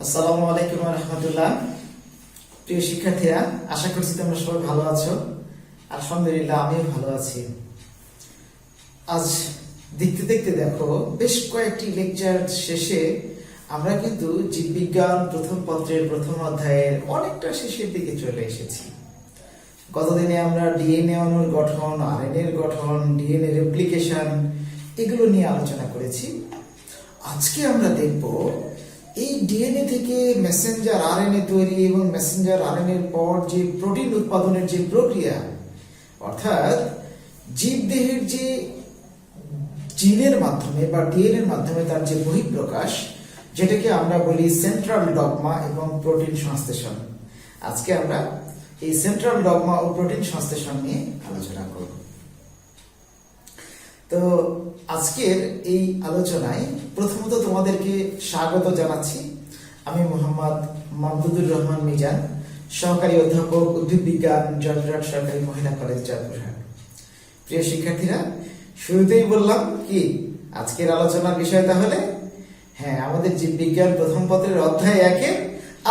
আসসালামু আলাইকুম ওয়া রাহমাতুল্লাহ। প্রিয় শিক্ষার্থীরা, আশা করছি তোমরা সবাই ভালো আছো। আলহামদুলিল্লাহ, আমিও ভালো আছি। আজ দেখতে দেখতে দেখো, বেশ কয়েকটি লেকচার শেষে আমরা কিন্তু জীববিজ্ঞান প্রথম পত্রের প্রথম অধ্যায়ের অনেকটা শেষের দিকে চলে এসেছি। গতদিনে আমরা ডিএনএ অণুর গঠন, আরএনএ এর গঠন, ডিএনএ রেপ্লিকেশন এগুলো নিয়ে আলোচনা করেছি। আজকে আমরা দেখব এই ডিএনএ থেকে মেসেঞ্জার আরএনএ তৈরি এবং মেসেঞ্জার আরএনএ এর পর যে প্রোটিন উৎপাদনের যে প্রক্রিয়া, অর্থাৎ জীবদেহের যে জিনের মাধ্যমে বা ডিএনএ এর মাধ্যমে তার যে বহিঃপ্রকাশ, যেটাকে আমরা বলি সেন্ট্রাল ডগমা এবং প্রোটিন সংশ্লেষণ। আজকে আমরা এই সেন্ট্রাল ডগমা ও প্রোটিন সংশ্লেষণ নিয়ে আলোচনা করব। তো আজকের এই আলোচনায় প্রথমত তোমাদেরকে স্বাগত জানাচ্ছি। আমি মোহাম্মদ মামদুদুর রহমান মিজান, সহকারী অধ্যাপক, উদ্ভিদ বিজ্ঞান, জয়পুরহাট সরকারি মহিলা কলেজ, জয়পুরহাট। প্রিয় শিক্ষার্থীরা, শুরুতেই বললাম কি আজকের আলোচনার বিষয়, তাহলে হ্যাঁ, আমাদের জীববিজ্ঞান প্রথম পত্রের অধ্যায় 1-এর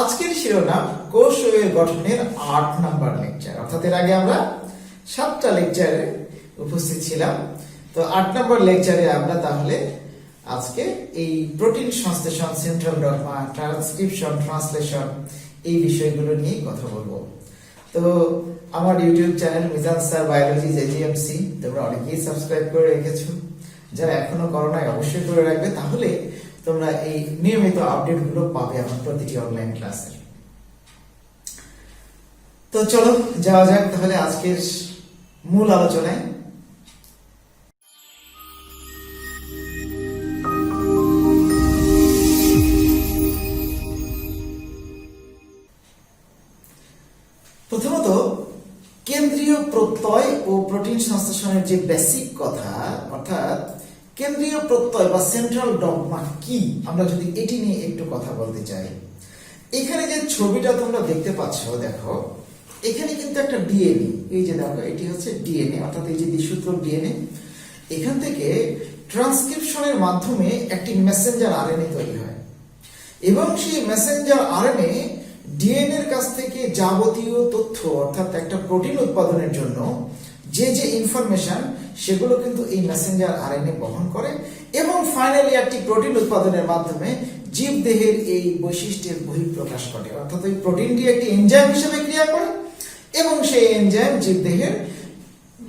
আজকের শিরোনাম কোষ ও এর গঠনের 8 নম্বর লেকচার। অর্থাৎ এর আগে আমরা 7টা লেকচারে উপস্থিত ছিলাম। তো 8 নম্বর লেকচারে আমরা তাহলে আজকে এই প্রোটিন সংশ্লেষণ, সেন্ট্রাল ডগমা, ট্রান্সক্রিপশন, ট্রান্সলেশন এই বিষয়গুলো নিয়ে কথা বলবো। তো আমার YouTube channel Mizan sir biology JGMC তোমরা অনেকেই সাবস্ক্রাইব করে রেখেছো। যারা এখনো করো নাই অবশ্যই করে রাখবে, তাহলে তোমরা এই নিয়মিত আপডেটগুলো পাবে আমার প্রতিটি অনলাইন ক্লাসের। তো চলো যাওয়া যাক তাহলে আজকের মূল আলোচনায়। প্রথমত, কেন্দ্রীয় প্রত্যয় ও প্রোটিন সংশ্লেষণের যে বেসিক কথা, অর্থাৎ কেন্দ্রীয় প্রত্যয় বা সেন্ট্রাল ডগমা কি, আমরা যদি এটি নিয়ে একটু কথা বলতে চাই। এখানে যে ছবিটা তোমরা দেখতে পাচ্ছ, দেখো এখানে কিন্তু একটা ডিএনএ, এই যে দেখো এটি হচ্ছে ডিএনএ, অর্থাৎ এই যে দ্বিসূত্র ডিএনএ। এখান থেকে ট্রান্সক্রিপশনের মাধ্যমে একটি মেসেঞ্জার আরএনএ তৈরি হয় এবং সেই মেসেঞ্জার আরএনএ ডিএনএ এর কাছ থেকে যাবতীয় তথ্য, অর্থাৎ একটা প্রোটিন উৎপাদনের জন্য যে যে ইনফরমেশন, সেগুলো কিন্তু এই মেসেঞ্জার আরএনএ বহন করে এবং ফাইনালি একটি প্রোটিন উৎপাদনের মাধ্যমে জীবদেহের এই বৈশিষ্ট্যের বহিঃপ্রকাশ ঘটে। অর্থাৎ ওই প্রোটিনটি একটি এনজাইম হিসেবে ক্রিয়া করে এবং সেই এনজাইম জীবদেহের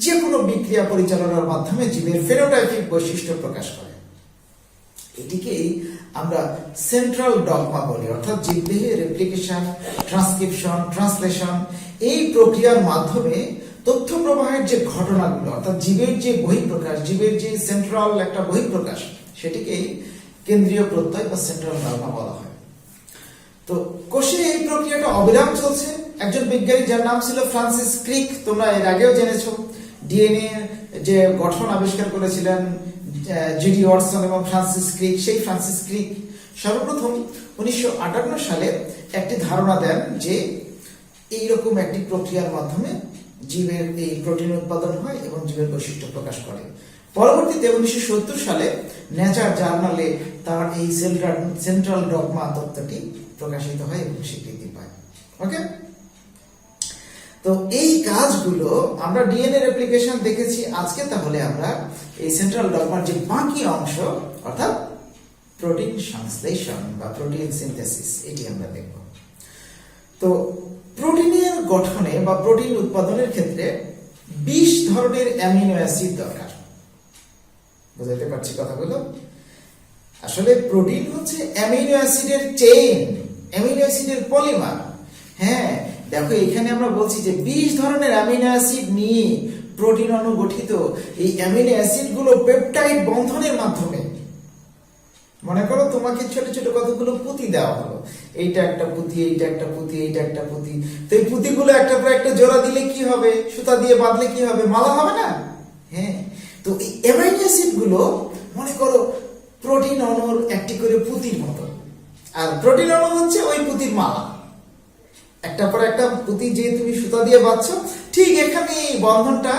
যে কোনো বিক্রিয়া পরিচালনার মাধ্যমে জীবের ফেনোটাইপিক বৈশিষ্ট্য প্রকাশ করে। এটিকেই আমরা সেন্ট্রাল ডগমা বলি। অর্থাৎ জীবদেহে রেপ্লিকেশন, ট্রান্সক্রিপশন, ট্রান্সলেশন এই প্রক্রিয়ার মাধ্যমে তথ্য প্রবাহের যে ঘটনাগুলো, অর্থাৎ জীবের যে বহিঃপ্রকাশ, জীবের যে সেন্ট্রাল একটা বহিঃপ্রকাশ, সেটিকেই কেন্দ্রীয় প্রত্যয় বা সেন্ট্রাল ডগমা বলা হয়। তো কোষে এই প্রক্রিয়াটা অবিরাম চলছে। একজন বিজ্ঞানী যার নাম ছিল ফ্রান্সিস ক্রিক, তোমরা এর আগেও জেনেছো, ডিএনএ যে গঠন আবিষ্কার করেছিলেন জিডি ওয়াটসন এবং ফ্রান্সিস ক্রিক। সেই ফ্রান্সিস ক্রিক সর্বপ্রথম 1958 সালে একটি ধারণা দেন যে এইরকম একটি প্রক্রিয়ার মাধ্যমে জীবের এই প্রোটিন উৎপাদন হয় এবং জীবের বৈশিষ্ট্য প্রকাশ করে। পরবর্তীতে 1970 সালে নেচার জার্নালে তার এই সেন্ট্রাল ডগমা তত্ত্বটি প্রকাশিত হয় এবং স্বীকৃতি পায়। ওকে, তো এই কাজগুলো আমরা ডিএনএ রেপ্লিকেশন দেখেছি। আজকে তাহলে আমরা এই সেন্ট্রাল ডগমার যে বাকি অংশ, অর্থাৎ প্রোটিন সংশ্লেষণ বা প্রোটিন সিনথেসিস, এটি আমরা দেখব। তো প্রোটিনের গঠনে বা প্রোটিন উৎপাদনের ক্ষেত্রে 20 ধরনের অ্যামিনো অ্যাসিড দরকার। বুঝাতে পারছি কথাগুলো? আসলে প্রোটিন হচ্ছে অ্যামিনো অ্যাসিডের চেইন, অ্যামিনো অ্যাসিডের পলিমার। হ্যাঁ, দেখো এখানে আমরা বলছি যে 20 ধরনের অ্যামিনো অ্যাসিড নিয়ে প্রোটিন অণু গঠিত। এই অ্যামিনো অ্যাসিড গুলো পেপটাইড বন্ধনের মাধ্যমে, মনে করো তোমাকে ছোট ছোট কতগুলো পুঁতি দেওয়া হলো, এইটা একটা পুঁতি, এইটা একটা পুঁতি, এইটা একটা পুঁতি। তো এই পুঁতিগুলো একটা পর একটা জোড়া দিলে কি হবে, সুতা দিয়ে বাঁধলে কি হবে, মালা হবে না? হ্যাঁ, তো এই অ্যামিনো অ্যাসিড গুলো মনে করো প্রোটিন অণুর একটি করে পুঁতির মতো, আর প্রোটিন অণু হচ্ছে ওই পুঁতির মালা। একটা পর একটা পুঁতি যে তুমি সুতা দিয়ে বাঁধছো, ঠিক এখানে এই বন্ধনটা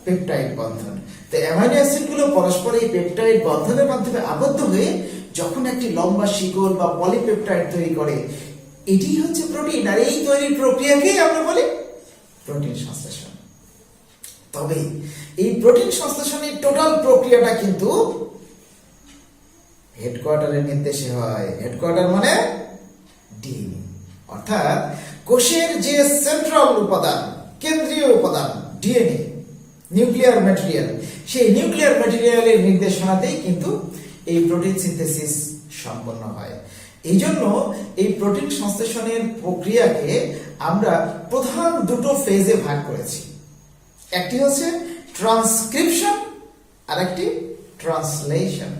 পেপটাইড বন্ধন। তো অ্যামাইনো অ্যাসিড গুলো পরস্পর এই পেপটাইড বন্ধনের মাধ্যমে আবদ্ধ হয়ে যখন একটি লম্বা শিকড় বা পলিপেপটাইড তৈরি করে, এটি হচ্ছে প্রোটিন, আর এই তৈরির প্রক্রিয়াকেই আমরা বলি প্রোটিন সংশ্লেষণ। তবে এই প্রোটিন সংশ্লেষণের টোটাল প্রক্রিয়াটা কিন্তু হেডকোয়ার্টারের নির্দেশে হয়। হেডকোয়ার্টার মানে ডিএনএ, অর্থাৎ কোষের যে সেন্ট্রাল উপাদান, কেন্দ্রীয় উপাদান ডিএনএ, নিউক্লিয়ার ম্যাটেরিয়াল, সেই নিউক্লিয়ার ম্যাটেরিয়ালের নির্দেশনাতেই কিন্তু এই প্রোটিন সিনথেসিস সম্পন্ন হয়। এই জন্য এই প্রোটিন সংশ্লেষণের প্রক্রিয়াকে আমরা প্রধান দুটো ফেজে ভাগ করেছি। একটি হচ্ছে ট্রান্সক্রিপশন আর একটি ট্রান্সলেশন।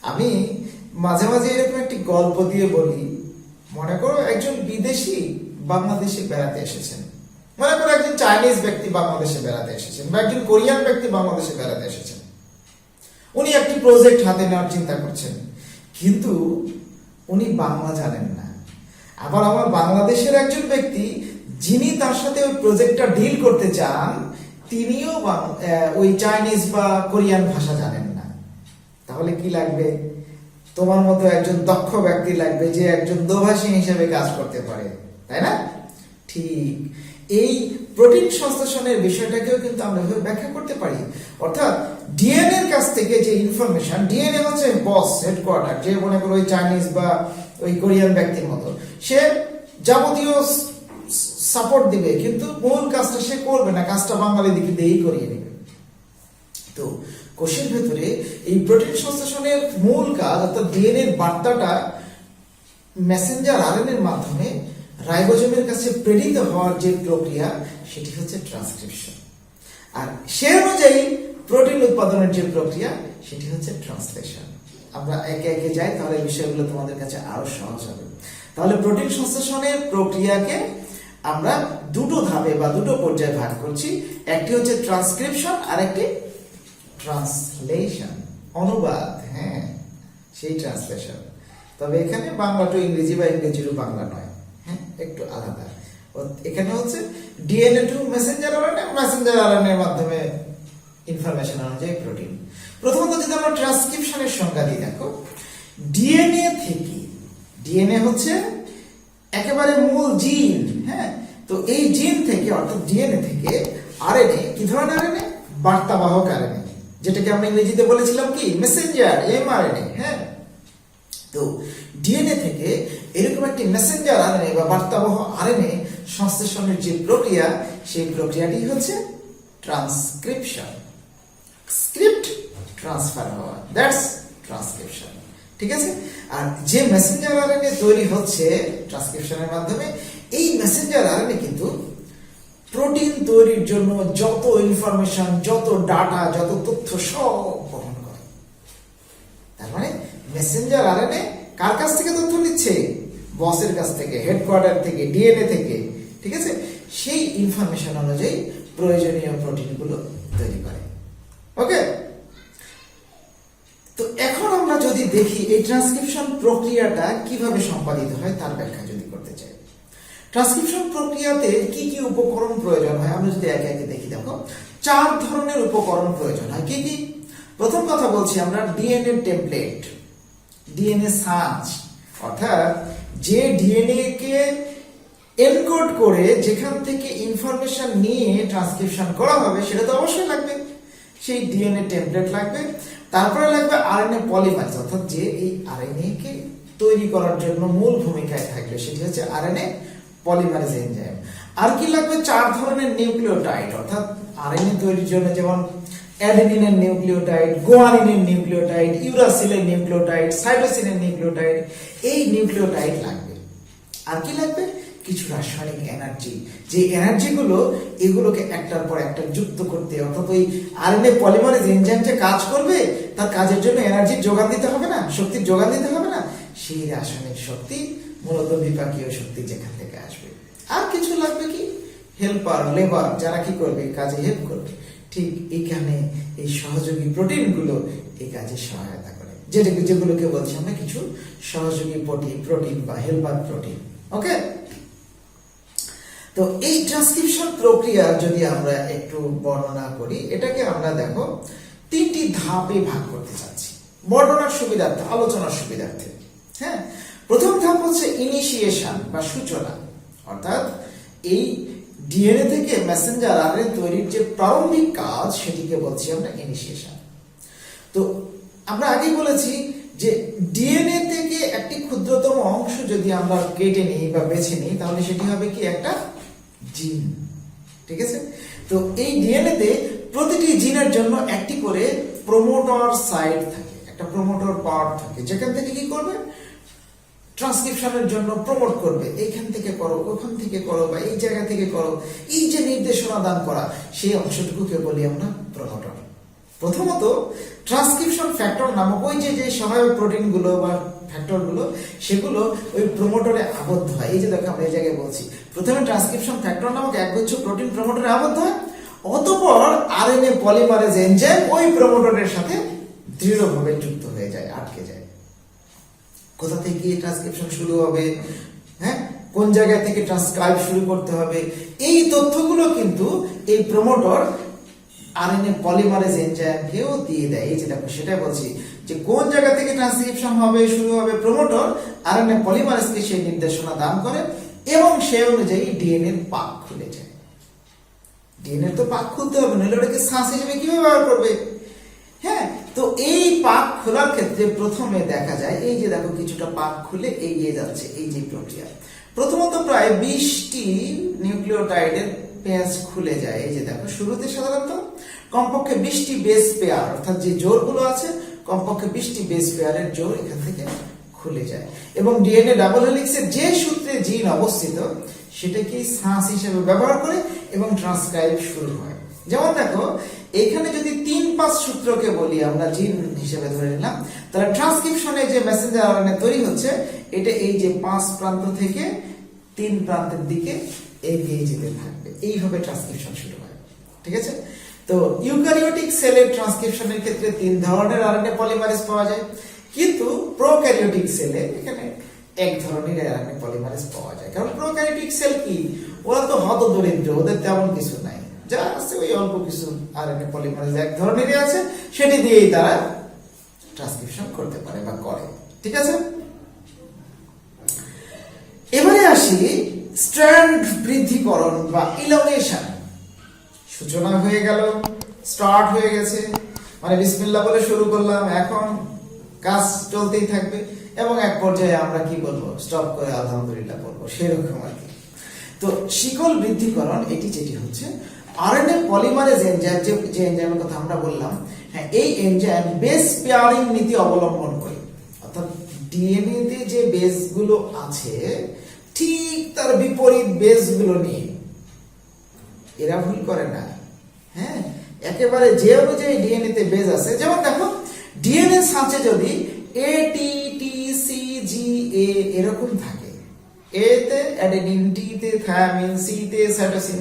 আমি মাঝে মাঝে এরকম একটি গল্প দিয়ে বলি। মনে করো একজন বিদেশি বাংলাদেশে বেড়াতে এসেছেন, মনে করো একজন চাইনিজ ব্যক্তি বাংলাদেশে বেড়াতে এসেছেন বা একজন কোরিয়ান ব্যক্তি বাংলাদেশে বেড়াতে এসেছেন। উনি একটি প্রজেক্ট হাতে নেওয়ার চিন্তা করছেন, কিন্তু উনি বাংলা জানেন না। আবার আমার বাংলাদেশের একজন ব্যক্তি যিনি তার সাথে ওই প্রজেক্টটা ডিল করতে চান, তিনিও ওই চাইনিজ বা কোরিয়ান ভাষা জানেন না। তাহলে কি লাগবে? তোমার মতো একজন দক্ষ ব্যক্তি লাগবে, যে একজন দোভাষী হিসেবে কাজ করতে পারে, তাই না? ঠিক এই প্রোটিন সংশ্লেষণের বিষয়টাকেও কিন্তু আমরা এভাবে ব্যাখ্যা করতে পারি। অর্থাৎ ডিএনএ এর কাছ থেকে যে ইনফরমেশন, ডিএনএ হচ্ছে বস, হেডকোয়ার্টার, যে মনে করো ওই চাইনিজ বা ওই কোরিয়ান ব্যক্তির মতো, সে যাবতীয় সাপোর্ট দিবে, কিন্তু মূল কাজটা সে করবে না, কাজটা বাঙালি দিকে দিয়েই করিয়ে নেবে। তো কোষের ভেতরে এই প্রোটিন সংশ্লেষণের মূল কাজ, অর্থাৎ ডিএনএ এর বার্তাটা মেসেঞ্জার আরএনএ এর মাধ্যমে রাইবোজোমের কাছে প্রেরিত হওয়ার যে প্রক্রিয়া, সেটি হচ্ছে ট্রান্সক্রিপশন। আর সে অনুযায়ী প্রোটিন উৎপাদনের যে প্রক্রিয়া, সেটি হচ্ছে ট্রান্সলেশন। আমরা একে একে যাই, তাহলে বিষয়গুলো তোমাদের কাছে আরো সহজ হবে। তাহলে প্রোটিন সংশ্লেষণের প্রক্রিয়াকে আমরা দুটো ধাপে বা দুটো পর্যায়ে ভাগ করছি। একটি হচ্ছে ট্রান্সক্রিপশন আর একটি ট্রান্সলেশন, অনুবাদ। হ্যাঁ, সেই ট্রান্সলেশন। তবে এখানে বাংলা টু ইংরেজি বা ইংরেজি টু বাংলা নয়, হ্যাঁ, একটু আলাদা। এখানে হচ্ছে DNA to messenger RNA, messenger RNA এর মাধ্যমে ইনফরমেশন অনুযায়ী প্রোটিন। প্রথমত যদি আমরা ট্রান্সক্রিপশনের সংজ্ঞা দিই, দেখো ডিএনএ থেকে, ডিএনএ হচ্ছে একেবারে মূল জিন, হ্যাঁ, তো এই জিন থেকে, অর্থাৎ ডিএনএ থেকে আরএনএ, কি ধরনের আরএনএ? বার্তাবাহক আরএনএ, যেটাকে আমরা ইংরেজিতে বলেছিলাম কি মেসেঞ্জার, এমআরএনএ। হ্যাঁ, তো ডিএনএ থেকে এরকম একটি মেসেঞ্জার আরএনএ বা বার্তাবহ আরএনএ সংশ্লেষণের যে প্রক্রিয়া, সেই প্রক্রিয়াটি হচ্ছে ট্রান্সক্রিপশন। স্ক্রিপ্ট ট্রান্সফার হওয়া, দ্যাটস ট্রান্সক্রিপশন। ঠিক আছে? আর যে মেসেঞ্জার আরএনএ তৈরি হচ্ছে ট্রান্সক্রিপশনের মাধ্যমে, এই মেসেঞ্জার আরএনএ কিন্তু প্রোটিন তৈরির জন্য যত ইনফরমেশন, যত ডাটা, যত তথ্য সব বহন করে। তার মানে মেসেঞ্জার আরএনএ কার কাছ থেকে তথ্য নিচ্ছে? বসের কাছ থেকে, হেডকোয়ার্টার থেকে, ডিএনএ থেকে। ঠিক আছে? সেই ইনফরমেশন অনুযায়ী প্রয়োজনীয় প্রোটিনগুলো তৈরি করে। ওকে, তো এখন আমরা যদি দেখি এই ট্রান্সক্রিপশন প্রক্রিয়াটা কিভাবে সম্পাদিত হয়, তার ব্যাখ্যা যদি করতে চাই। ট্রান্সক্রিপশন প্রক্রিয়াতে কি কি উপকরণ প্রয়োজন হয়, আমরা যদি একে একে দেখি, দেখো 4 ধরনের উপকরণ প্রয়োজন হয়। কি কি? প্রথম কথা বলছি আমরা ডিএনএ টেমপ্লেট, ডিএনএ সাঁচ, অর্থাৎ যে ডিএনএ কে এনকোড করে যেখান থেকে ইনফরমেশন নিয়ে ট্রান্সক্রিপশন করা হবে, সেটা তো অবশ্যই লাগবে। সেই ডিএনএ টেমপ্লেট লাগবে। তারপরে লাগবে আরএনএ পলিমারেজ, অর্থাৎ যে এই আরএনএ কে তৈরি করার জন্য মূল ভূমিকায় থাকবে, সেটি হচ্ছে আরএনএ পলিমারেজ এনজাইম। আর কি লাগবে? 4 ধরনের নিউক্লিওটাইড, অর্থাৎ আরএনএ তৈরির জন্য যেমন অ্যাডেনিনের নিউক্লিওটাইড, গুয়ানিনের নিউক্লিওটাইড, ইউরাসিলের নিউক্লিওটাইড, সাইটোসিনের নিউক্লিওটাইড, এই নিউক্লিওটাইড লাগবে। আর কি লাগবে? কিছু রাসায়নিক এনার্জি, যে এনার্জিগুলো এগুলোকে একটার পর একটা যুক্ত করতে, অর্থাৎ ওই আরএনএ পলিমারেজ এনজাইম যে কাজ করবে, তার কাজের জন্য এনার্জির যোগান দিতে হবে না, শক্তির যোগান দিতে হবে না, সেই রাসায়নিক শক্তি মূলত বিপাকীয় শক্তি যেখান থেকে আসবে। আর কিছু লাগবে কি? হেল্পার, লেবার, যারা কি করবে, কাজে হেল্প করবে। ঠিক এখানে এই সহযোগী প্রোটিনগুলো এই কাজে সহায়তা করে, যেগুলোকে বলছি আমরা কিছু সহযোগী প্রোটিন বা হেল্পার প্রোটিন। ওকে, তো এই ট্রান্সক্রিপশন প্রক্রিয়া যদি আমরা একটু বর্ণনা করি, এটাকে আমরা দেখো 3টি ধাপে ভাগ করতে চাচ্ছি। বর্ণনার সুবিধার্থে, আলোচনার সুবিধার্থে। হ্যাঁ, প্রথম ধাপ হচ্ছে ইনিশিয়েশন বা সূচনা, অর্থাৎ এই ডিএনএ থেকে মেসেঞ্জার আরএনএ তৈরির যে প্রারম্ভিক কাজ সেটিকে বলছি আমরা ইনিশিয়েশন। তো আমরা আগেই বলেছি যে ডিএনএ থেকে একটি ক্ষুদ্রতম অংশ যদি আমরা কেটে নিই বা বেছে নিই তাহলে সেটি হবে কি একটা জিন, ঠিক আছে। তো এই ডিএনএ তে প্রতিটি জিনের জন্য একটি করে প্রমোটর সাইট থাকে, একটা প্রমোটর পার্ট থাকে, যেখান থেকে কি করবে, ট্রান্সক্রিপশনের জন্য প্রমোট করবে, এইখান থেকে করো, ওখান থেকে করো, বা এই জায়গা থেকে করো, এই যে নির্দেশনা দান করা, সেই অংশটুকুকে বলি আমরা প্রমোটর। প্রথমত ট্রান্সক্রিপশন ফ্যাক্টর নামক ওই যে সহায়ক প্রোটিনগুলো বা ফ্যাক্টরগুলো, সেগুলো ওই প্রমোটরে আবদ্ধ হয়। এই যে দেখো আমরা এই জায়গায় বলছি, প্রথমে ট্রান্সক্রিপশন ফ্যাক্টর নামক একগুচ্ছ প্রোটিন প্রমোটরে আবদ্ধ হয়, অতঃপর আরএনএ পলিমারেজ এনজাইম ওই প্রমোটরের সাথে দৃঢ়ভাবে যুক্ত হয়ে যায়, আটকে যায়। কোথা থেকে ট্রান্সক্রিপশন শুরু হবে, হ্যাঁ, কোন জায়গা থেকে ট্রান্সক্রাইব শুরু করতে হবে, এই তথ্যগুলো কিন্তু এই প্রমোটর আরএনএ পলিমারেজ এনজাইমকেও দিয়ে দেয়। এই যে দেখো সেটাই বলছি যে কোন জায়গা থেকে ট্রান্সক্রিপশন হবে, শুরু হবে, প্রমোটর আরএনএ পলিমারেজকে সেই নির্দেশনা দান করে এবং সেই অনুযায়ী ডিএনএ এর পাক খুলে যায়। ডিএনএ তো পাক খুলতে হবে, নইলে ওটাকে শ্বাস হিসেবে কিভাবে ব্যবহার করবে? হ্যাঁ, তো এই পাক খোলার ক্ষেত্রে প্রথমে দেখা যায় এই যে দেখো কিছুটা পাক খুলে এগিয়ে যাচ্ছে এই যে প্রক্রিয়া। প্রথমত প্রায় 20টি নিউক্লিওটাইডের পেঁয়াজ খুলে যায়। এই যে দেখো শুরুতে সাধারণত কমপক্ষে 20টি বেস পেয়ার, অর্থাৎ যে জোড়গুলো আছে কমপক্ষে 20টি বেস পেয়ারের জোড় এখান থেকে খুলে যায় এবং ডিএনএ ডাবল হেলিক্সের যে সূত্রে জিন অবস্থিত সেটাকে শ্বাস হিসেবে ব্যবহার করে এবং ট্রান্সক্রাইব শুরু হয়। যেমন দেখো এখানে যদি 3-5 সূত্রকে বলি আমরা জিন হিসেবে ধরে নিলাম, তাহলে ট্রান্সক্রিপশনে যে মেসেঞ্জার আরএনএ তৈরি হচ্ছে এটা এই যে 5 প্রান্ত থেকে 3 প্রান্তের দিকে এগিয়ে যেতে থাকবে, এইভাবে ট্রান্সক্রিপশন শুরু হয়, ঠিক আছে। তো ইউক্যারিওটিক সেলের ট্রান্সক্রিপশনের ক্ষেত্রে 3 ধরনের আরএনএ পলিমারেজ পাওয়া যায়, কিন্তু প্রোক্যারিওটিক সেলে এখানে এক ধরনের আরএনএ পলিমারেজ পাওয়া যায়। কারণ প্রোক্যারিওটিক সেল কি, ওরা তো হতদরিদ্র, ওদের তেমন কিছু নাই, যা আছে ওই অল্প কিছু আরএনএ পলিমারেজ এক ধরনেরই আছে, সেটি দিয়েই তারা ট্রান্সক্রিপশন করতে পারে বা করে, ঠিক আছে। এবারে আসি স্ট্র্যান্ড বৃদ্ধিকরণ বা ইলংগেশন। সূচনা হয়ে গেল, স্টার্ট হয়ে গেছে, মানে বিসমিল্লাহ বলে শুরু করলাম, এখন কাজ চলতেই থাকবে এবং এক পর্যায়ে আমরা কি বলবো, স্টপ করে আলহামদুলিল্লাহ বলবো, সেরকম আর কি। তো শিকল বৃদ্ধিকরণ এটি যেটি হচ্ছে আরএনএ পলিমারেজ এনজাইম, যে এনজাইমের কথা আমরা বললাম, হ্যাঁ, এই এনজাইম বেস পেয়ারিং নীতি অবলম্বন করে, অর্থাৎ ডিএনএ তে যে বেসগুলো আছে ঠিক তার বিপরীত বেসগুলো নিয়ে, এরা ভুল করে না, হ্যাঁ, একেবারে যে অনুযায়ী ডিএনএ তে বেস আছে, যেমন দেখো ডিএনএ সাঁচে যদি এ টি টি সি জি এ এরকম থাকে, এ তে অ্যাডেনিন, টি তে থায়ামিন, সি তে সাইটোসিন,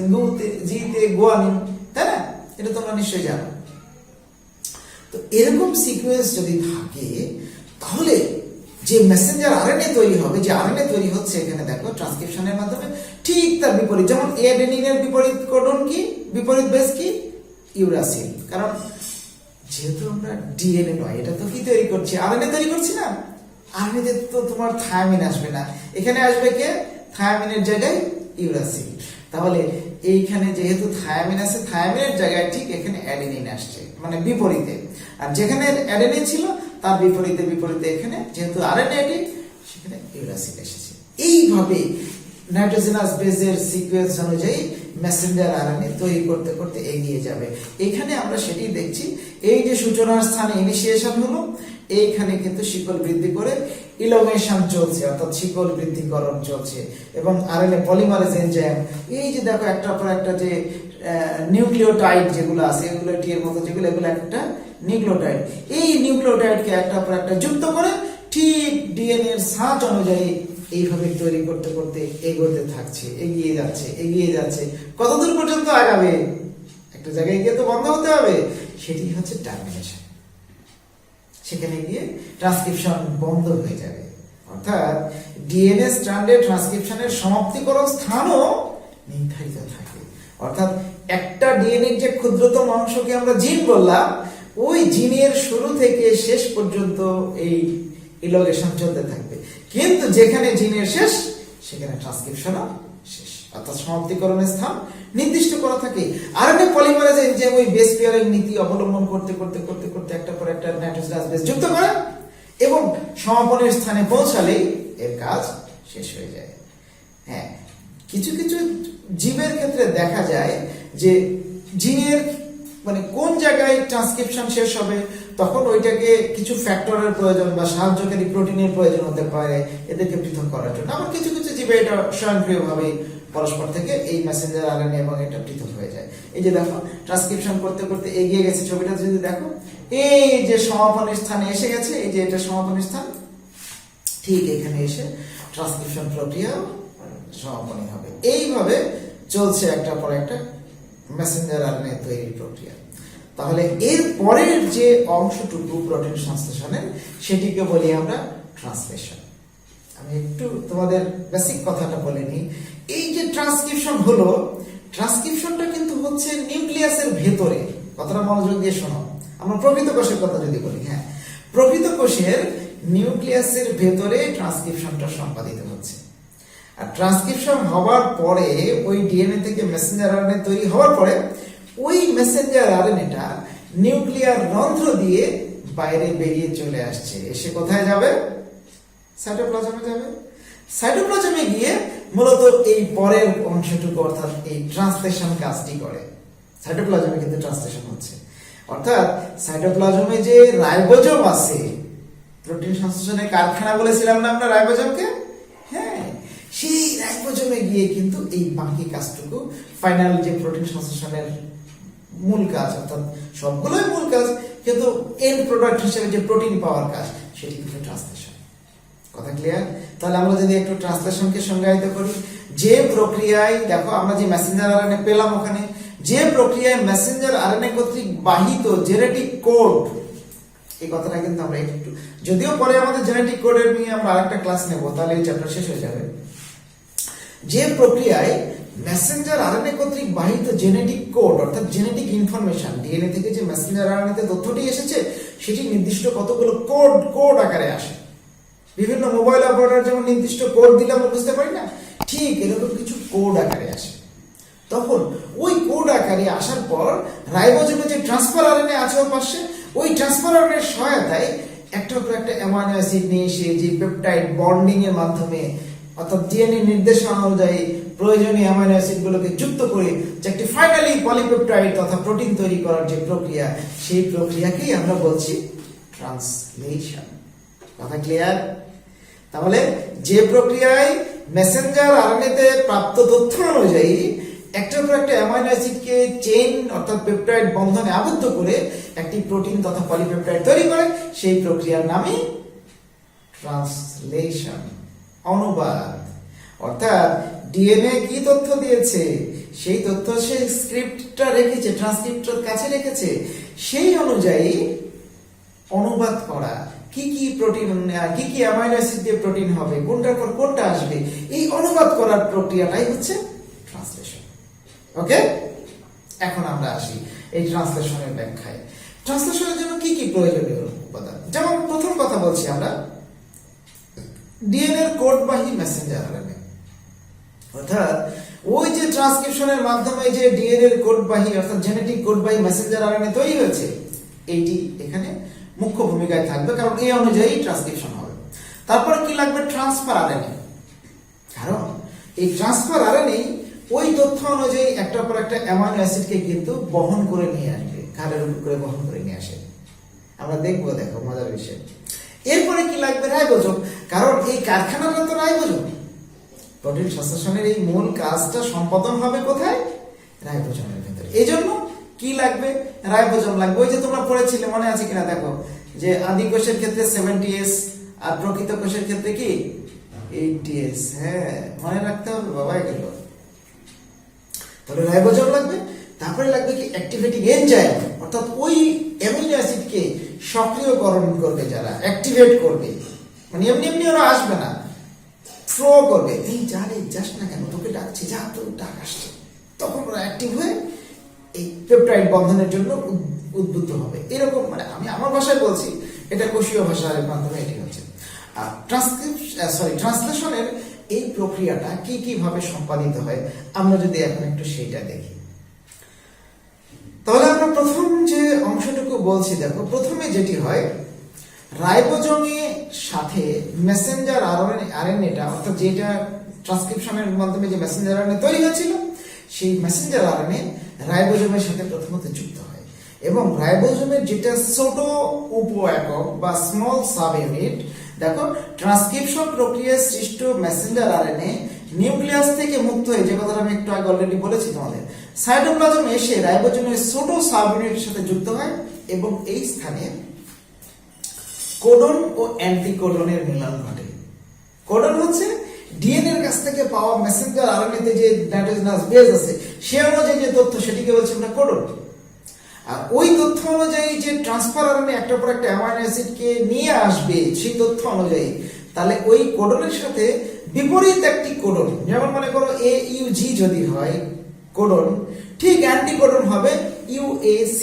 জি তে গুয়ানিন, তাই না? এটা তোমরা নিশ্চয়ই জানো। তো এরকম সিকোয়েন্স যদি থাকে তাহলে যে মেসেঞ্জার আরএনএ তৈরি হবে, যে আরএনএ তৈরি হচ্ছে এখানে দেখো ট্রান্সক্রিপশনের মাধ্যমে ঠিক তার বিপরীত, যেমন অ্যাডেনিনের বিপরীত কোডন কি, বিপরীত বেস কি, ইউরাসিল। কারণ যেহেতু আমরা ডিএনএ নয়, এটা তো কি তৈরি করছি, আরএনএ তৈরি করছি না, আরএনএ তো তোমার থায়ামিন আসবে না, এখানে আসবে কে, থায়ামিনের জায়গায় ইউরাসিল। তাহলে এইখানে যেহেতু থায়ামিন আছে, থায়ামিনের জায়গায় ঠিক এখানে অ্যাডেনিন আসছে, মানে বিপরীতে। আর যেখানে অ্যাডেনিন ছিল তার বিপরীতে বিপরীতে এখানে যেহেতু আরএনএ, সেখানে ইউরাসিল এসেছে। এইভাবে নাইট্রোজেনাস বেসের সিকোয়েন্স অনুযায়ী মেসেঞ্জার আরএনএ তৈরি করতে করতে এগিয়ে যাবে। এখানে আমরা সেটি দেখছি, এই যে সূচনার স্থানে ইনিশিয়েশন হলো, এইখানে কিন্তু শিকল বৃদ্ধি করে ইলংগেশন চলছে, অর্থাৎ শিকল বৃদ্ধিকরণ চলছে এবং আরএনএ পলিমারেজ এনজাইম, এই যে দেখো একটার পর একটা যে নিউক্লিওটাইড যেগুলো আছে, এগুলো টি এর মতো যেগুলো, এগুলো একটা নিউক্লিওটাইড, এই নিউক্লিওটাইডকে একটার পর একটা যুক্ত করে ঠিক ডিএনএ এর সাঁচ অনুযায়ী এইভাবে তৈরি করতে করতে এগোতে থাকছে, এগিয়ে যাচ্ছে, এগিয়ে যাচ্ছে, কতদূর পর্যন্ত আগাবে, একটা জায়গায় গিয়ে তো বন্ধ হতে হবে, সেটি হচ্ছে টার্মিনেশন। সেখানে গিয়ে ট্রান্সক্রিপশন বন্ধ হয়ে যাবে, অর্থাৎ ডিএনএ স্ট্র্যান্ডে ট্রান্সক্রিপশনের সমাপ্তিকরণ স্থানও নির্ধারিত থাকে। অর্থাৎ একটা ডিএনএ যে ক্ষুদ্রতম অংশকে আমরা জিন বললাম, ওই জিনের শুরু থেকে শেষ পর্যন্ত এই ইলগেশন চলতে থাকবে, কিন্তু যেখানে জিনের শেষ সেখানে ট্রান্সক্রিপশনও শেষ, অর্থাৎ সমাপ্তিকরণের স্থান নির্দিষ্ট করা থাকে। আরএনএ পলিমারেজ যে ওই বেস পেয়ারিং নীতি অবলম্বন করতে করতে করতে করতে একটা পর একটা নাইট্রোজেনাস বেস যুক্ত করে এবং সমাপনের স্থানে পৌঁছালেই এর কাজ শেষ হয়ে যায়। হ্যাঁ, কিছু কিছু জীবের ক্ষেত্রে দেখা যায় যে জিনের মানে কোন জায়গায় ট্রান্সক্রিপশন শেষ হবে তখন ওইটাকে কিছু ফ্যাক্টরের প্রয়োজন বা সাহায্যকারী প্রোটিনের প্রয়োজন হতে পারে এদেরকে পৃথক করার জন্য। আবার কিছু কিছু জীবে এটা স্বয়ংক্রিয়ভাবে পরস্পর থেকে এই মেসেঞ্জার আরএনএ এবং এটা পৃথক হয়ে যায়। এই যে দেখো ট্রান্সক্রিপশন করতে করতে এগিয়ে গেছে, ছবিটা যদি দেখো এই যে সমাপনের স্থানে এসে গেছে, এই যে এটা সমাপনের স্থান, ঠিক এখানে এসে ট্রান্সক্রিপশন প্রক্রিয়া সমাপনী হবে। এইভাবে চলছে একটা পর একটা মেসেঞ্জার আরএনএ তৈরির প্রক্রিয়া। তাহলে এর পরের যে অংশটুকু প্রোটিন সংশ্লেষণের সেটিকে বলি আমরা ট্রান্সলেশন। আমি একটু তোমাদের বেসিক কথাটা বলে নিই। এই যে ট্রান্সক্রিপশন হলো, ট্রান্সক্রিপশনটা কিন্তু হচ্ছে নিউক্লিয়াসের ভেতরে, কথাটা মনোযোগ দিয়ে শোনো। আমরা প্রকৃত কোষের কথা যদি বলি, হ্যাঁ, প্রকৃত কোষের নিউক্লিয়াসের ভেতরে ট্রান্সক্রিপশনটা সম্পাদিত হচ্ছে। আর ট্রান্সক্রিপশন হওয়ার পরে ওই ডিএনএ থেকে মেসেঞ্জার আরএনএ তৈরি হওয়ার পরে ওই মেসেঞ্জার আরএনএটা নিউক্লিয়ার রন্ধ্র দিয়ে বাইরে বেরিয়ে চলে আসছে, এসে কোথায় যাবে? সাইটোপ্লাজমে যাবে। সাইটোপ্লাজমে গিয়ে মূলত এই পরের অংশটুকু অর্থাৎ এই ট্রান্সলেশন কাজটি করে। সাইটোপ্লাজমে কিন্তু ট্রান্সলেশন হচ্ছে, অর্থাৎ সাইটোপ্লাজমে যে রাইবোজোম আছে, প্রোটিন সংশ্লেষণের কারখানা বলেছিলাম না আমরা রাইবোজোমকে, হ্যাঁ, সেই রাইবোজোমে গিয়ে কিন্তু এই বাকি কাজটুকু ফাইনাল যে প্রোটিন সংশ্লেষণের মূল কাজ, অর্থাৎ সবগুলোই মূল কাজ, কিন্তু এন্ড প্রোডাক্ট হিসেবে যে প্রোটিন পাওয়ার কাজ সেটি কিন্তু ট্রান্সলেশন। কথা ক্লিয়ার? তাহলে আমরা যদি একটু ট্রান্সলেশনকে সংজ্ঞায়িত করি, যে প্রক্রিয়ায় দেখো আমরা যে মেসেঞ্জার আরএনএ পেলাম, ওখানে যে প্রক্রিয়ায় মেসেঞ্জার আরএনএ কর্তৃক বাহিত জেনেটিক কোড, এই কথাটা কিন্তু আমরা একটু, যদিও পরে আমাদের জেনেটিক কোডের নিয়ে আমরা আরেকটা ক্লাস নেব, তাহলে এই চ্যাপ্টার শেষ হয়ে যাবে। যে প্রক্রিয়ায় মেসেঞ্জার আরএনএ কর্তৃক বাহিত জেনেটিক কোড অর্থাৎ জেনেটিক ইনফরমেশন, ডিএনএ থেকে যে মেসেঞ্জার আরএনএতে তথ্যটি এসেছে সেটি নির্দিষ্ট কতগুলো কোড আকারে আসে। বিভিন্ন মোবাইল অপারেটর যেমন নির্দিষ্ট কোড দিলে আমরা বুঝতে পারি না, ঠিক এরকম কিছু কোড আকারে আসে। তখন ওই কোড আকারে আসার পর রাইবোজোমে যে ট্রান্সফার আরএনএ আছে ওর পাশে, ওই ট্রান্সফার আরএনএর সহায়তায় একটার পর একটা অ্যামাইনো অ্যাসিড নিয়ে এসে যে পেপটাইড বন্ডিং এর মাধ্যমে অর্থাৎ ডিএনএ নির্দেশনা অনুযায়ী প্রয়োজনীয় অ্যামাইনো অ্যাসিড গুলোকে যুক্ত করে যে একটি ফাইনালি পলিপেপটাইড তথা প্রোটিন তৈরি করার যে প্রক্রিয়া, সেই প্রক্রিয়াকেই আমরা বলছি ট্রান্সলেশন। কথা ক্লিয়ার? তাহলে যে প্রক্রিয়ায় মেসেঞ্জার আরএনএতে প্রাপ্ত তথ্য অনুযায়ী একটার পর একটা অ্যামাইনো অ্যাসিডকে চেইন অর্থাৎ পেপটাইড বন্ধনে আবদ্ধ করে একটি প্রোটিন তথা পলিপেপটাইড তৈরি করে, সেই প্রক্রিয়ার নামই ট্রান্সলেশন, অনুবাদ। অর্থাৎ ডিএনএ কি তথ্য দিয়েছে, সেই তথ্য সে স্ক্রিপ্টটা রেখেছে, ট্রান্সক্রিপ্টর কাছে রেখেছে, সেই অনুযায়ী অনুবাদ করা, কি কি প্রোটিন, কি কি অ্যামাইনো অ্যাসিড দিয়ে প্রোটিন হবে, কোনটার পর কোনটা আসবে, এই অনুবাদ করার প্রক্রিয়াটাই হচ্ছে ট্রান্সলেশন। ওকে, এখন আমরা আসি এই ট্রান্সলেশনের ব্যাখ্যায়। ট্রান্সলেশনের জন্য কি কি প্রয়োজনীয় উপাদান, যেমন প্রথম কথা বলছি আমরা ডিএনএ কোডবাহী মেসেঞ্জার আরএনএ, অর্থাৎ ওই যে ট্রান্সক্রিপশনের মাধ্যমে যে ডিএনএ কোডবাহী অর্থাৎ জেনেটিক কোডবাহী মেসেঞ্জার আরএনএ তৈরি হয়েছে, এইটি এখানে মুখ্য ভূমিকায় থাকবে, কারণ এই অনুযায়ী ট্রান্সক্রিপশন হবে। তারপরে কি লাগবে? ট্রান্সফার আরএনএ, কারণ এই ট্রান্সফার আরএনএ ওই তথ্য অনুযায়ী একটার পর একটা অ্যামাইনো অ্যাসিডকে কিন্তু বহন করে নিয়ে আসবে, ঘাড়ের উপর করে বহন করে নিয়ে আসে। আমরা দেখবো, দেখো মজার বিষয়। এরপরে কি লাগবে? রাইবোজোম, কারণ এই কারখানাটা তো রাইবোজোম। প্রোটিন সংশ্লেষণের এই মূল কাজটা সম্পাদন হবে কোথায়? রাইবোজোমের ভেতরে। এই জন্য কি লাগবে? রাইবোজোম লাগবে। ওই যে তোমরা পড়েছিলে, মনে আছে কিনা দেখো, যে আদি কোষের ক্ষেত্রে 70S আর প্রকৃত কোষের ক্ষেত্রে কি 80S। হ্যাঁ, মনে রাখতে হবে বাবা এগুলো। তাহলে রাইবোজোম লাগবে। তারপরে লাগবে কি? অ্যাক্টিভেটিং এনজাইম, অর্থাৎ ওই অ্যামিনো অ্যাসিডকে সক্রিয়করণ করবে, যারা অ্যাক্টিভেট করবে, মানে এমনি এমনি ওরা আসবে না, ফ্লো করবে। এই যারে যাস না কেন, তোকে ডাকছে, যা, তোর ডাক আসছে, তখন ওরা অ্যাক্টিভ হয়ে এই পেপটাইড বন্ধনের জন্য উদ্বুদ্ধ হবে, এরকম মানে আমি আমার ভাষায় বলছি, এটা কোষীয় ভাষার মাধ্যমে এটি হচ্ছে। ট্রান্সলেশনের এই প্রক্রিয়াটা কি কিভাবে সম্পাদিত হয় আমরা যদি এখন একটু সেইটা দেখি, তাহলে আমরা প্রথম যে অংশটুকু বলছি, দেখো প্রথমে যেটি হয়, রাইবোজোমের সাথে মেসেঞ্জার আরএনএটা, অর্থাৎ যেটা ট্রান্সক্রিপশনের মাধ্যমে যে মেসেঞ্জার আরএনএ তৈরি হয়েছিল, সেই মেসেঞ্জার আরএনএ রাইবোজোমের সাথে প্রথমত যুক্ত হয় এবং রাইবোজোমের যেটা ছোট উপ একক বা স্মল সাব ইউনিট, দেখো ট্রান্সক্রিপশন প্রক্রিয়ায় সৃষ্ট মেসেঞ্জার আরএনএ নিউক্লিয়াস থেকে মুক্ত হয়ে, যে কথাটা আমি একটু আগে অলরেডি বলেছি তোমাদের, সাইটোপ্লাজমে এসে রাইবোজোমের ছোট সাব ইউনিটের সাথে যুক্ত হয় এবং এই স্থানে কোডন ও অ্যান্টিকোডনের মিলন ঘটে। কোডন হচ্ছে ডিএনএ এর কাছ থেকে পাওয়া মেসেঞ্জার আরএনএ তে যে নাইট্রোজেনাস বেস আছে সে অনুযায়ী যে তথ্য, সেটিকে বলছে আমরা কোডন। আর ওই তথ্য অনুযায়ী যে ট্রান্সফার আরএনএ একটার পর একটা অ্যামাইনো অ্যাসিডকে নিয়ে আসবে সেই তথ্য অনুযায়ী, তাহলে ওই কোডনের সাথে বিপরীত একটি কোডন, যেমন মনে করো AUG যদি হয় কোডন, ঠিক অ্যান্টিকোডন হবে UAC।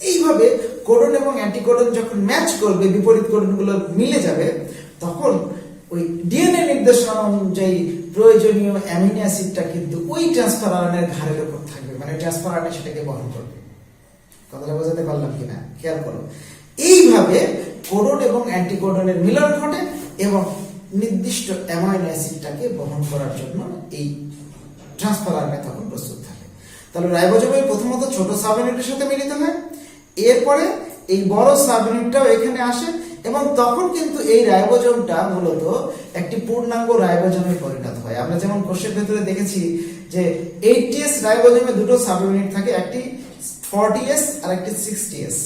এইভাবে কোডন এবং অ্যান্টিকোডন যখন ম্যাচ করবে, বিপরীত কোডনগুলো মিলে যাবে, তখন ওই ডিএনএ নির্দেশনা অনুযায়ী প্রয়োজনীয় অ্যামিনো অ্যাসিডটা কিন্তু ওই ট্রান্সফার আরএনএর ঘাড়ের উপর থাকবে, মানে ট্রান্সফার আরএনএ সেটাকে বহন করবে। কথাটা বোঝাতে পারলাম কিনা খেয়াল করো। এইভাবে কোডন এবং অ্যান্টিকোডনের মিলন ঘটে এবং নির্দিষ্ট অ্যামাইনো অ্যাসিডটাকে বহন করার জন্য এই ট্রান্সফার আরএনএ তখন প্রস্তুত থাকে। তাহলে রাইবোজোমের প্রথমত ছোট সাব ইউনিটের সাথে মিলিত হয়, এরপরে এই বড় সাব ইউনিটটাও এখানে আসে এবং তখন কিন্তু এই রাইবোজোমটা মূলত একটি পূর্ণাঙ্গ রাইবোজোমে পরিণত হয়। আমরা যেমন কোষের ভেতরে দেখেছি যে 80S রাইবোজোমে দুটো সাব ইউনিট থাকে, একটি 40S আর একটি 60S।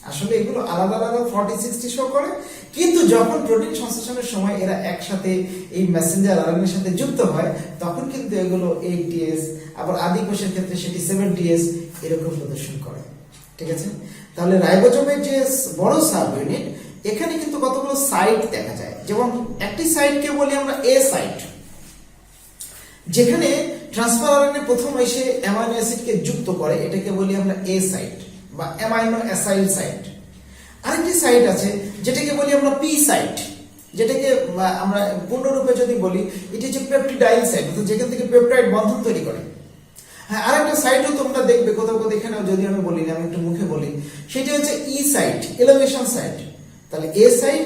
আসলে এগুলো আলাদা আলাদা 40-60 শো করে, কিন্তু যখন প্রোটিন সংশ্লেষণের সময় এরা একসাথে এই মেসেঞ্জার আরএনএর সাথে যুক্ত হয়, তখন কিন্তু এগুলো 80S, আবার আদি কোষের ক্ষেত্রে সেটি 70S এরকম প্রদর্শন করে। ঠিক আছে, তাহলে রাইবোজোমের যে বড় সাব ইউনিট, এখানে কিন্তু কতগুলো সাইট দেখা যায়। যেমন একটি সাইটকে বলি আমরা এ সাইট, যেখানে ট্রান্সফার আরএনএ প্রথম এসে অ্যামাইনো অ্যাসিডকে যুক্ত করে, এটাকে বলি আমরা এ সাইট বা অ্যামাইনো অ্যাসাইল সাইট। আরেকটি সাইট আছে যেটাকে বলি আমরা পি সাইট, যেটাকে আমরা পূর্ণরূপে যদি বলি এটি হচ্ছে পেপটিডাইল সাইট, যেখান থেকে পেপটাইড বন্ধন তৈরি করে। হ্যাঁ, আরেকটা সাইটও তোমরা দেখবে কোথাও কোথাও, এখানেও যদি আমি বলি না, আমি একটু মুখে বলি, সেটি হচ্ছে ই সাইট, এলিভেশন সাইট। তাহলে এ সাইট,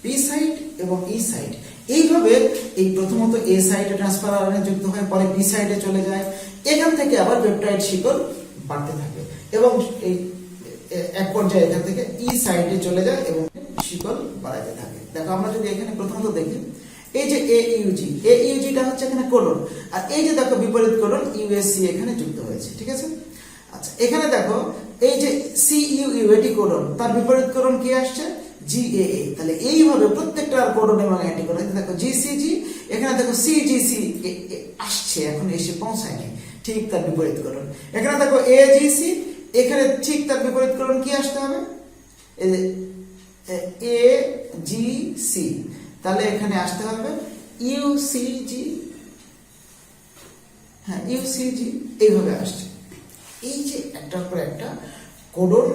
পি সাইট এবং ই সাইট, এইভাবে এই প্রথমত এ সাইটে ট্রান্সফার আরএনএ যুক্ত হয়, পরে বি সাইটে চলে যায়, এখান থেকে আবার পেপটাইড শিকল বাড়তে থাকে এবং এই এক পর্যায়ে এখান থেকে ই সাইটে চলে যায় এবং শিকল বাড়াতে থাকে। দেখো আমরা যদি এখানে প্রথমত দেখি, এই যে AUGটা হচ্ছে এখানে কোডন, আর এই যে দেখো বিপরীত কোডন USC এখানে যুক্ত হয়েছে। ঠিক আছে, আচ্ছা এখানে দেখো এই যে CUU এটি কোডন, তার বিপরীত কোডন কি আসছে GAA। তাহলে এইভাবে প্রত্যেকটা কোডন এবং অ্যান্টিকোডন, দেখো GCG, এখানে দেখো CGC আসছে, এখন এসে পৌঁছায়নি, ঠিক তার বিপরীত কোডন। এখানে দেখো AGC, এখানে ঠিক তার বিপরীত কোডন কি আসতে হবে, এই যে AGC, তাহলে এখানে আসতে হবে UCG। হ্যাঁ, UCG এইভাবে আসছে। এই যে একটার পর একটা কোডন,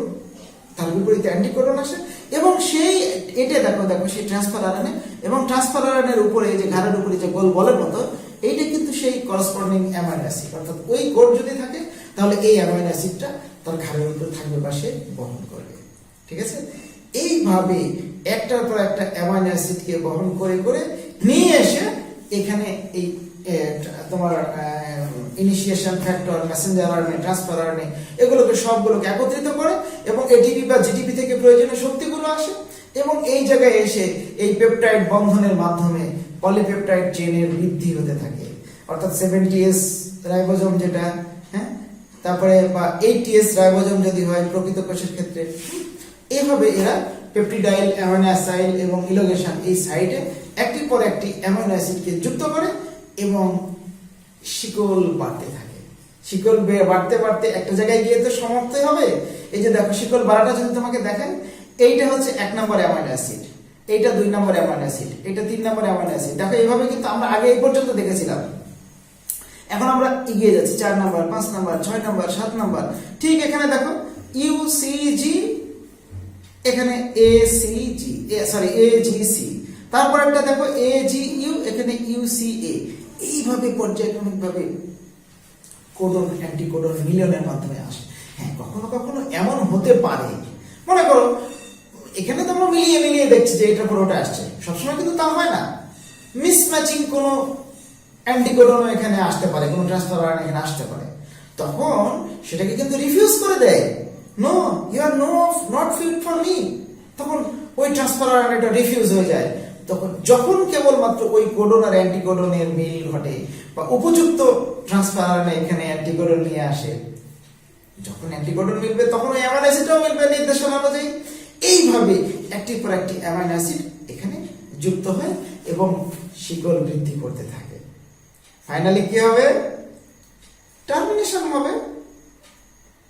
তার বিপরীতে অ্যান্টিকোডন আসে এবং সেই এটা দেখো সেই ট্রান্সফার আরএনএ এবং ট্রান্সফার আরএনএর উপরে যে ঘাড়ের উপরে যে গোল বলের মতো, এইটা কিন্তু সেই করসপন্ডিং অ্যামাইনো অ্যাসিড, অর্থাৎ ওই কোড যদি থাকে তাহলে এই অ্যামাইনো অ্যাসিডটা তার ঘাড়ের উপরে থাকবে বা সে বহন করবে। ঠিক আছে, এইভাবে একটার পর একটা অ্যামাইনো অ্যাসিডকে বহন করে করে নিয়ে এসে এখানে এই তোমার initiation factor, Messenger RNA, transfer RNA, এগুলোকে সবগুলোকে একত্রিত করে এবং এটিপি বা জিটিপি থেকে প্রয়োজনীয় শক্তিগুলো আসে এবং এই জায়গায় এসে এই পেপটাইড বন্ধনের মাধ্যমে পলিপেপটাইড চেইনের বৃদ্ধি হতে থাকে। অর্থাৎ 70S রাইবোজোম যেটা, হ্যাঁ, তারপরে বা 80S রাইবোজোম যদি হয় প্রকৃত কোষের ক্ষেত্রে, এইভাবে এরা পেপটিডাইল, অ্যামাইনো অ্যাসাইল এবং ইলোগেশন এই সাইটে একটির পর একটি অ্যামাইনো অ্যাসিডকে যুক্ত করে এবং শিকল বাড়তে থাকে। শিকল বাড়তে বাড়তে একটা জায়গায় গিয়ে তো সমাপ্ত হবে। এই যে দেখো শিকল বাড়াটা যদি তোমাকে দেখেন, এইটা হচ্ছে 1 নম্বর অ্যামাইনো অ্যাসিড, এইটা 2 নম্বর অ্যামাইনো অ্যাসিড, এইটা 3 নম্বর অ্যামাইনো অ্যাসিড। দেখো এইভাবে কিন্তু আমরা আগে এই পর্যন্ত দেখেছিলাম। এখন আমরা এগিয়ে যাচ্ছি 4 নম্বর, 5 নম্বর, 6 নম্বর, 7 নম্বর। ঠিক এখানে দেখো ইউসিজি, এখানে এসিজি, সরি এজিসি, তারপর একটা দেখো এজিইউ, এখানে ইউসিএ। এইভাবে পর্যায়ক্রমিকভাবে কোডন অ্যান্টিকোডন মিলনের মাধ্যমে আসে। হ্যাঁ, কখনো কখনো এমন হতে পারে, মনে করো এখানে তো আমরা মিলিয়ে মিলিয়ে দেখছি যে এটা পুরোটা আসছে, সবসময় কিন্তু তা হয় না। মিসম্যাচিং কোনো অ্যান্টিকোডনও এখানে আসতে পারে, কোনো ট্রান্সফার আরএনএ এখানে আসতে পারে, তখন সেটাকে কিন্তু রিফিউজ করে দেয়, no you are not fit for me. তখন ওই ট্রান্সফার আরএনএটা রিফিউজ হয়ে যায়। তখন যখন কেবলমাত্র ওই কোডন আর অ্যান্টিকোডনের মিল ঘটে বা উপযুক্ত ট্রান্সফার আরএনএ এখানে অ্যান্টিকোডন নিয়ে আসে, যখন অ্যান্টিকোডন মিলবে তখন ওই অ্যামাইনো অ্যাসিডটাও মিলবে নির্দেশনা অনুযায়ী। এইভাবে একটির পর একটি অ্যামাইনো অ্যাসিড এখানে যুক্ত হয় এবং শিকল বৃদ্ধি করতে থাকে। ফাইনালি কি হবে? টার্মিনেশন হবে।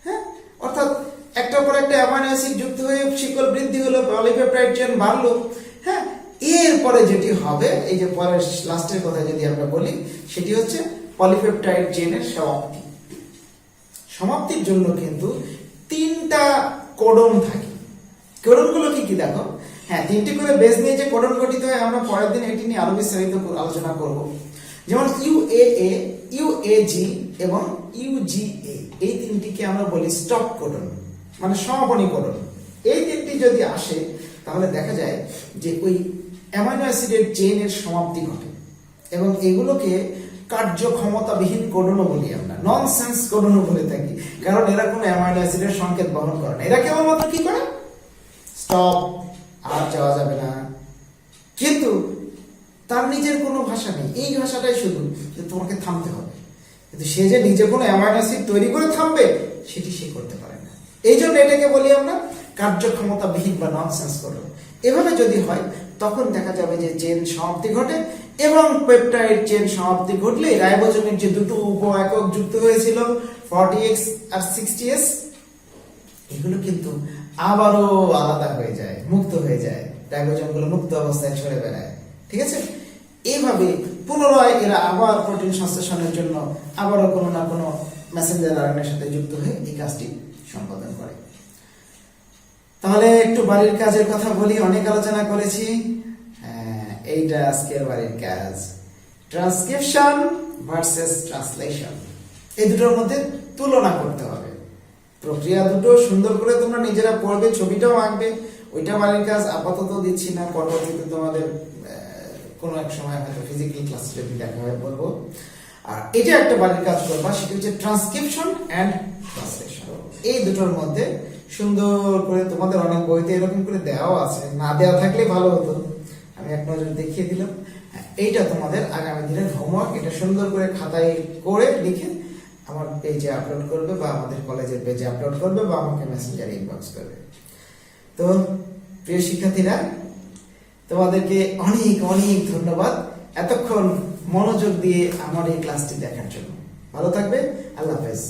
হ্যাঁ, অর্থাৎ একটার পর একটা অ্যামাইনো অ্যাসিড যুক্ত হয়ে শিকল বৃদ্ধি হলো, পলিপেপটাইড চেইন বাড়লো। হ্যাঁ, এরপরে যেটি হবে, এই যে পরের লাস্টের কথা যদি আমরা বলি, সেটি হচ্ছে পলিপেপটাইড চেইনের সমাপ্তি। সমাপ্তির জন্য কিন্তু 3টা কোডন থাকে। কোডনগুলো কি কি দেখো? হ্যাঁ, 3টি করে বেস নিয়ে যে কোডন গঠিত হয়, আমরা পরের দিন এটি নিয়ে আরো বিস্তারিত আলোচনা করব। যেমন ইউএএ, ইউএজি এবং ইউজিএ, এই 3টিকে আমরা বলি স্টপ কোডন, মানে সমাপনী কোডন। এই 3টি যদি আসে তাহলে দেখা যায় যে ওই অ্যামাইনো অ্যাসিডের চেইনের সমাপ্তি ঘটে এবং এগুলোকে কার্যক্ষমতাবিহীন কোডনও বলি আমরা, ননসেন্স কোডনও বলে থাকি, কারণ এরা কোনো অ্যামাইনো অ্যাসিডের সংকেত বহন করে না। এরা কেবলমাত্র কি করে? স্টপ, আর যাওয়া যাবে না, কিন্তু তার নিজের কোনো ভাষা নেই। এই ভাষাটাই শুধু যে তোমাকে থামতে হবে, কিন্তু সে যে নিজে কোনো অ্যামাইনো অ্যাসিড তৈরি করে থামবে সেটি সে করতে পারে না। এই জন্য এটাকে বলি আমরা কার্যক্ষমতাবিহীন বা ননসেন্স কোডন। এভাবে যদি হয় তখন দেখা যাবে যে চেইন সমাপ্তি ঘটে এবং পেপটাইড চেইন সমাপ্তি ঘটলে রাইবোজোমের যে দুটো উপ একক যুক্ত হয়েছিল 40X আর 60S, এগুলো কিন্তু আবারও আলাদা হয়ে যায়, মুক্ত হয়ে যায়, রাইবোজোমগুলো মুক্ত অবস্থায় ছড়ে বেড়ায়। ঠিক আছে? এইভাবে পুনরায় এরা আবার প্রোটিন সংশ্লেষণের জন্য আবারও কোনো না কোনো মেসেঞ্জার আরএনএর সাথে যুক্ত হয়ে এই কাজটি সম্পাদন করে। তাহলে একটু বাড়ির কাজের কথা বলি, অনেক আলোচনা করেছি। এইটা আজকের বাড়ির কাজ, ট্রান্সক্রিপশন ভার্সেস ট্রান্সলেশন। এই দুটোর মধ্যে তুলনা করতে হবে। প্রক্রিয়া দুটো সুন্দর করে তোমরা নিজেরা পড়বে, ছবিটাও আঁকবে। ওইটা বাড়ির কাজ আপাতত দিচ্ছি না, পরবর্তীতে তোমাদের কোনো এক সময় হয়তো ফিজিক্যাল ক্লাস যদি দেখা হয় বলবো। আর এটা একটা বাড়ির কাজ করবা, সেটা হচ্ছে ট্রান্সক্রিপশন এন্ড ট্রান্সলেশন। এই দুটোর মধ্যে সুন্দর করে, তোমাদের অনেক বইতে এরকম করে দেওয়া আছে, না দেওয়া থাকলে ভালো হতো, আমি এক নজর দেখিয়ে দিলাম। এইটা তোমাদের আগামী দিনের হোমওয়ার্ক। এটা সুন্দর করে খাতায় করে লিখে আমার পেজে আপলোড করবে বা আমাদের কলেজের পেজে আপলোড করবে বা আমাকে মেসেঞ্জারে ইনবক্স করবে। তো প্রিয় শিক্ষার্থীরা, তোমাদেরকে অনেক অনেক ধন্যবাদ এতক্ষণ মনোযোগ দিয়ে আমার এই ক্লাসটি দেখার জন্য। ভালো থাকবে, আল্লাহ হাফেজ।